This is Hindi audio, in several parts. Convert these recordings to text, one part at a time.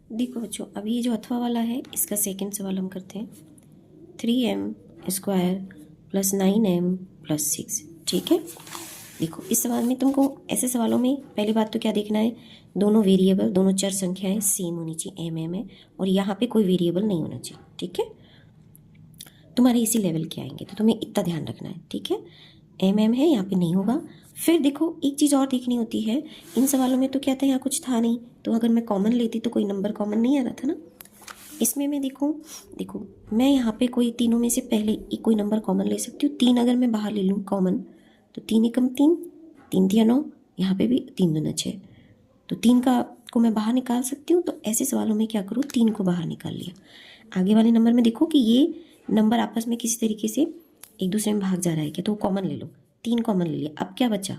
देखो बच्चों, अब ये जो अथवा वाला है इसका सेकंड सवाल हम करते हैं। 3m² + 9m + 6। ठीक है, देखो इस सवाल में तुमको ऐसे सवालों में पहली बात तो क्या देखना है, दोनों वेरिएबल, दोनों चर संख्याएं सेम होनी चाहिए, m है, और यहाँ पे कोई वेरिएबल नहीं होना चाहिए। ठीक है, तुम्हारे इसी लेवल के आएंगे तो तुम्हें इतना ध्यान रखना है। ठीक है, m है, यहाँ पे नहीं होगा। फिर देखो एक चीज़ और देखनी होती है, इन सवालों में तो क्या था, यहाँ कुछ था नहीं, तो अगर मैं कॉमन लेती तो कोई नंबर कॉमन नहीं आ रहा था ना। इसमें मैं देखो मैं यहाँ पे कोई तीनों में से पहले एक कोई नंबर कॉमन ले सकती हूँ। 3 अगर मैं बाहर ले लूँ कॉमन तो 3 एकम 3, 3 तिया 9, यहाँ पे भी 3 दूना 6, तो 3 को मैं बाहर निकाल सकती हूँ। तो ऐसे सवालों में क्या करूँ, 3 को बाहर निकाल लिया। आगे वाले नंबर में देखो कि ये नंबर आपस में किसी तरीके से एक दूसरे में भाग जा रहा है क्या, तो कॉमन ले लो, 3 कॉमन ले लिया। अब क्या बचा,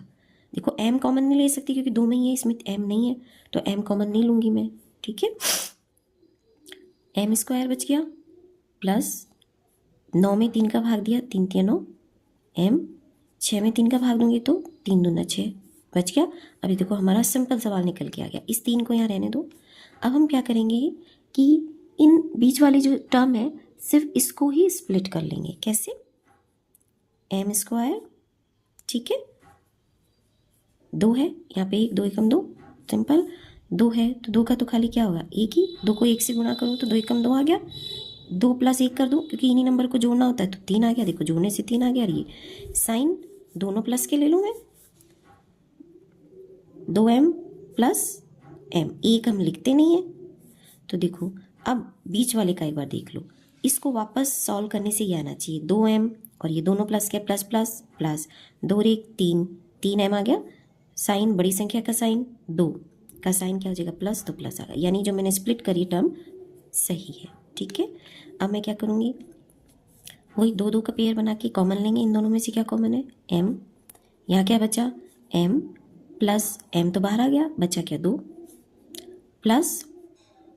देखो m कॉमन नहीं ले सकती क्योंकि 2 में ही है, इसमें m नहीं है, तो m कॉमन नहीं लूँगी मैं। ठीक है, m² बच गया प्लस 9 में 3 का भाग दिया, 3 तिया 9, m 6 में 3 का भाग दूंगी तो 3 दूना 6 बच गया। अभी देखो हमारा सिंपल सवाल निकल के आ गया। इस 3 को यहाँ रहने दो। अब हम क्या करेंगे कि इन बीच वाली जो टर्म है सिर्फ इसको ही स्प्लिट कर लेंगे। कैसे, m², ठीक है, 2 है यहाँ पे, 1 2 एकम 2, सिंपल 2 है तो 2 का तो खाली क्या होगा, 1 ही, 2 को 1 से गुणा करूँ तो 2 एकम 2 आ गया, 2 + 1 कर दूँ क्योंकि इन्हीं नंबर को जोड़ना होता है, तो 3 आ गया। देखो जोड़ने से 3 आ गया। और ये साइन दोनों प्लस के ले लूँ मैं, 2m + m, एक हम लिखते नहीं है। तो देखो अब बीच वाले का एक बार देख लो, इसको वापस सॉल्व करने से ये आना चाहिए 2m, और ये दोनों प्लस क्या, प्लस प्लस प्लस, 2 और 1 3, 3m आ गया। साइन बड़ी संख्या का साइन, 2 का साइन क्या हो जाएगा, प्लस, तो प्लस आ गया, यानी जो मैंने स्प्लिट करी टर्म सही है। ठीक है, अब मैं क्या करूँगी, वही 2 2 का पेयर बना के कॉमन लेंगे। इन दोनों में से क्या कॉमन है, m, यहाँ क्या बचा, m प्लस m तो बाहर आ गया, बचा क्या 2, प्लस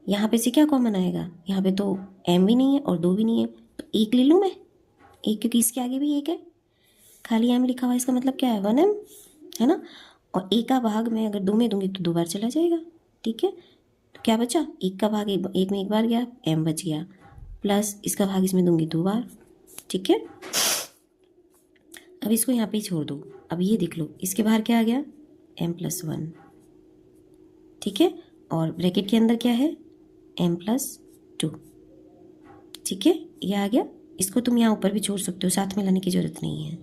यहाँ पे से क्या कॉमन आएगा, यहाँ पे तो m भी नहीं है और 2 भी नहीं है, तो 1 ले लूँ मैं, 1, क्योंकि इसके आगे भी 1 है, खाली m लिखा हुआ है, इसका मतलब क्या है 1m, है ना। और 1 का भाग मैं अगर 2 में दूंगी तो 2 बार चला जाएगा। ठीक है, तो क्या बचा, 1 का भाग 1 में 1 बार गया, m बच गया, प्लस इसका भाग इसमें दूंगी 2 बार। ठीक है, अब इसको यहाँ पे छोड़ दो। अब ये देख लो इसके बाहर क्या आ गया, m + 1। ठीक है, और ब्रैकेट के अंदर क्या है, m + 2। ठीक है, ये आ गया। इसको तुम यहाँ ऊपर भी छोड़ सकते हो, साथ में लाने की जरूरत नहीं है,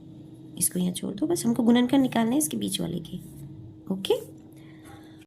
इसको यहाँ छोड़ दो, बस हमको गुणनखंड निकालना है इसके बीच वाले के। ओके।